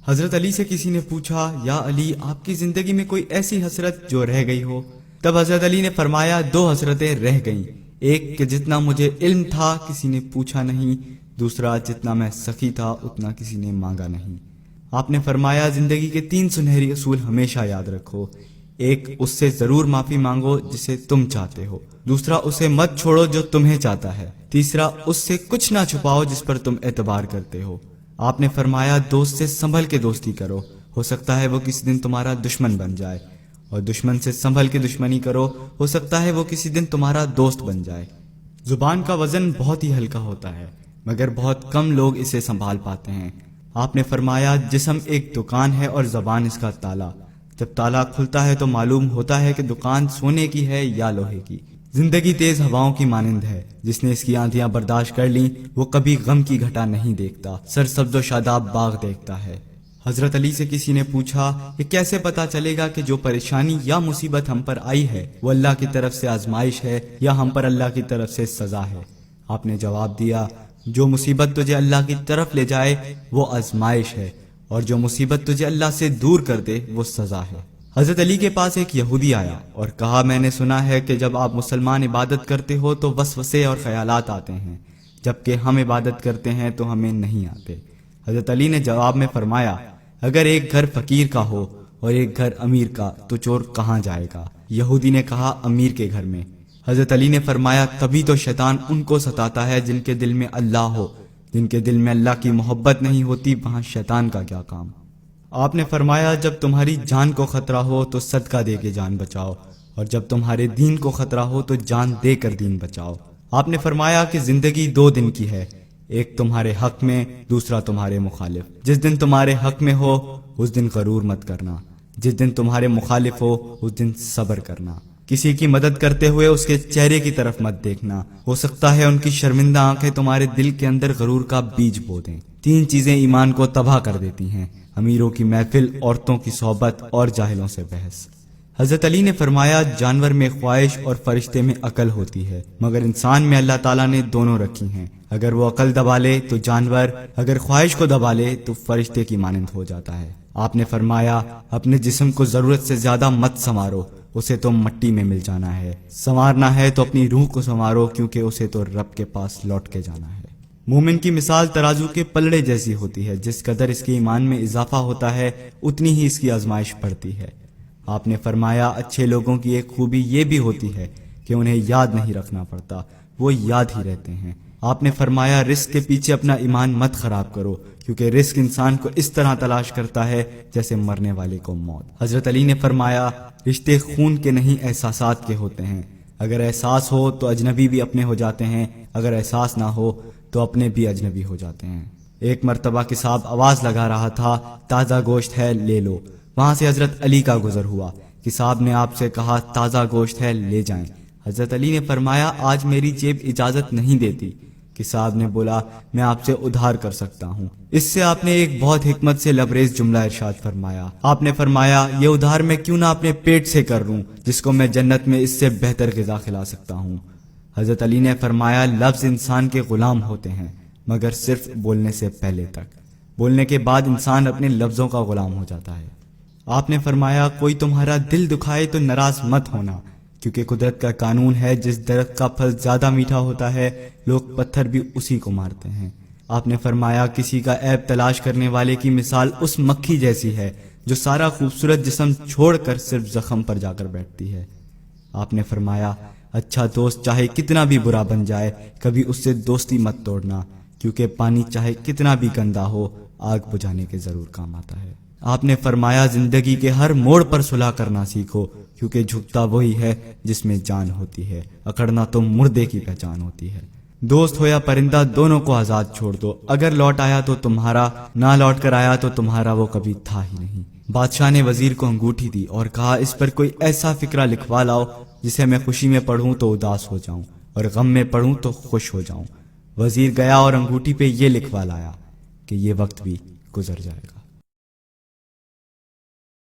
حضرت علی سے کسی نے پوچھا، یا علی آپ کی زندگی میں کوئی ایسی حسرت جو رہ گئی ہو؟ تب حضرت علی نے فرمایا، دو حسرتیں رہ گئیں، ایک کہ جتنا مجھے علم تھا کسی نے پوچھا نہیں، دوسرا جتنا میں سخی تھا اتنا کسی نے مانگا نہیں۔ آپ نے فرمایا، زندگی کے 3 سنہری اصول ہمیشہ یاد رکھو۔ ایک، اس سے ضرور معافی مانگو جسے تم چاہتے ہو۔ دوسرا، اسے مت چھوڑو جو تمہیں چاہتا ہے۔ تیسرا، اس سے کچھ نہ چھپاؤ جس پر تم اعتبار کرتے ہو۔ آپ نے فرمایا، دوست سے سنبھل کے دوستی کرو، ہو سکتا ہے وہ کسی دن تمہارا دشمن بن جائے، اور دشمن سے سنبھل کے دشمنی کرو، ہو سکتا ہے وہ کسی دن تمہارا دوست بن جائے۔ زبان کا وزن بہت ہی ہلکا ہوتا ہے، مگر بہت کم لوگ اسے سنبھال پاتے ہیں۔ آپ نے فرمایا، جسم ایک دکان ہے اور زبان اس کا تالا۔ جب تالا کھلتا ہے تو معلوم ہوتا ہے کہ دکان سونے کی ہے یا لوہے کی۔ زندگی تیز ہواؤں کی مانند ہے، جس نے اس کی آندھیاں برداشت کر لیں وہ کبھی غم کی گھٹا نہیں دیکھتا، سرسبز و شاداب باغ دیکھتا ہے۔ حضرت علی سے کسی نے پوچھا، یہ کیسے پتا چلے گا کہ جو پریشانی یا مصیبت ہم پر آئی ہے وہ اللہ کی طرف سے آزمائش ہے یا ہم پر اللہ کی طرف سے سزا ہے؟ آپ نے جواب دیا، جو مصیبت تجھے اللہ کی طرف لے جائے وہ آزمائش ہے، اور جو مصیبت تجھے اللہ سے دور کر دے وہ سزا ہے۔ حضرت علی کے پاس ایک یہودی آیا اور کہا، میں نے سنا ہے کہ جب آپ مسلمان عبادت کرتے ہو تو وسوسے اور خیالات آتے ہیں، جبکہ ہم عبادت کرتے ہیں تو ہمیں نہیں آتے۔ حضرت علی نے جواب میں فرمایا، اگر ایک گھر فقیر کا ہو اور ایک گھر امیر کا تو چور کہاں جائے گا؟ یہودی نے کہا، امیر کے گھر میں۔ حضرت علی نے فرمایا، تبھی تو شیطان ان کو ستاتا ہے جن کے دل میں اللہ ہو، جن کے دل میں اللہ کی محبت نہیں ہوتی وہاں شیطان کا کیا کام؟ آپ نے فرمایا، جب تمہاری جان کو خطرہ ہو تو صدقہ دے کے جان بچاؤ، اور جب تمہارے دین کو خطرہ ہو تو جان دے کر دین بچاؤ۔ آپ نے فرمایا کہ زندگی 2 دن کی ہے، ایک تمہارے حق میں، دوسرا تمہارے مخالف۔ جس دن تمہارے حق میں ہو اس دن غرور مت کرنا، جس دن تمہارے مخالف ہو اس دن صبر کرنا۔ کسی کی مدد کرتے ہوئے اس کے چہرے کی طرف مت دیکھنا، ہو سکتا ہے ان کی شرمندہ آنکھیں تمہارے دل کے اندر غرور کا بیج بو دیں۔ 3 چیزیں ایمان کو تباہ کر دیتی ہیں، امیروں کی محفل، عورتوں کی صحبت اور جاہلوں سے بحث۔ حضرت علی نے فرمایا، جانور میں خواہش اور فرشتے میں عقل ہوتی ہے، مگر انسان میں اللہ تعالیٰ نے دونوں رکھی ہیں۔ اگر وہ عقل دبا لے تو جانور، اگر خواہش کو دبا لے تو فرشتے کی مانند ہو جاتا ہے۔ آپ نے فرمایا، اپنے جسم کو ضرورت سے زیادہ مت سنوارو، اسے تو مٹی میں مل جانا ہے۔ سنوارنا ہے تو اپنی روح کو سنوارو، کیونکہ اسے تو رب کے پاس لوٹ کے جانا ہے۔ مومن کی مثال ترازو کے پلڑے جیسی ہوتی ہے، جس قدر اس کے ایمان میں اضافہ ہوتا ہے اتنی ہی اس کی آزمائش بڑھتی ہے۔ آپ نے فرمایا، اچھے لوگوں کی ایک خوبی یہ بھی ہوتی ہے کہ انہیں یاد نہیں رکھنا پڑتا، وہ یاد ہی رہتے ہیں۔ آپ نے فرمایا، رزق کے پیچھے اپنا ایمان مت خراب کرو، کیونکہ رزق انسان کو اس طرح تلاش کرتا ہے جیسے مرنے والے کو موت۔ حضرت علی نے فرمایا، رشتے خون کے نہیں احساسات کے ہوتے ہیں، اگر احساس ہو تو اجنبی بھی اپنے ہو جاتے ہیں، اگر احساس نہ ہو تو اپنے بھی اجنبی ہو جاتے ہیں۔ ایک مرتبہ کساب آواز لگا رہا تھا، تازہ گوشت ہے لے لو۔ وہاں سے حضرت علی کا گزر ہوا، کساب نے آپ سے کہا، تازہ گوشت ہے لے جائیں۔ حضرت علی نے فرمایا، آج میری جیب اجازت نہیں دیتی۔ کساب نے بولا، میں آپ سے ادھار کر سکتا ہوں۔ اس سے آپ نے ایک بہت حکمت سے لبریز جملہ ارشاد فرمایا۔ آپ نے فرمایا، یہ ادھار میں کیوں نہ اپنے پیٹ سے کر لوں، جس کو میں جنت میں اس سے بہتر غذا کھلا سکتا ہوں۔ حضرت علی نے فرمایا، لفظ انسان کے غلام ہوتے ہیں مگر صرف بولنے سے پہلے تک، بولنے کے بعد انسان اپنے لفظوں کا غلام ہو جاتا ہے۔ آپ نے فرمایا، کوئی تمہارا دل دکھائے تو ناراض مت ہونا، کیونکہ قدرت کا قانون ہے، جس درخت کا پھل زیادہ میٹھا ہوتا ہے لوگ پتھر بھی اسی کو مارتے ہیں۔ آپ نے فرمایا، کسی کا عیب تلاش کرنے والے کی مثال اس مکھی جیسی ہے جو سارا خوبصورت جسم چھوڑ کر صرف زخم پر جا کر بیٹھتی ہے۔ آپ نے فرمایا، اچھا دوست چاہے کتنا بھی برا بن جائے کبھی اس سے دوستی مت توڑنا، کیونکہ پانی چاہے کتنا بھی گندا ہو آگ بجھانے کے ضرور کام آتا ہے۔ آپ نے فرمایا، زندگی کے ہر موڑ پر صلح کرنا سیکھو، کیونکہ جھکتا وہی ہے جس میں جان ہوتی ہے، اکڑنا تو مردے کی پہچان ہوتی ہے۔ دوست ہو یا پرندہ دونوں کو آزاد چھوڑ دو، اگر لوٹ آیا تو تمہارا، نہ لوٹ کر آیا تو تمہارا وہ کبھی تھا ہی نہیں۔ بادشاہ نے وزیر کو انگوٹھی دی اور کہا، اس پر کوئی ایسا فقرہ لکھوا لاؤ جسے میں خوشی میں پڑھوں تو اداس ہو جاؤں اور غم میں پڑھوں تو خوش ہو جاؤں۔ وزیر گیا اور انگوٹھی پہ یہ لکھوا لایا کہ یہ وقت بھی گزر جائے گا۔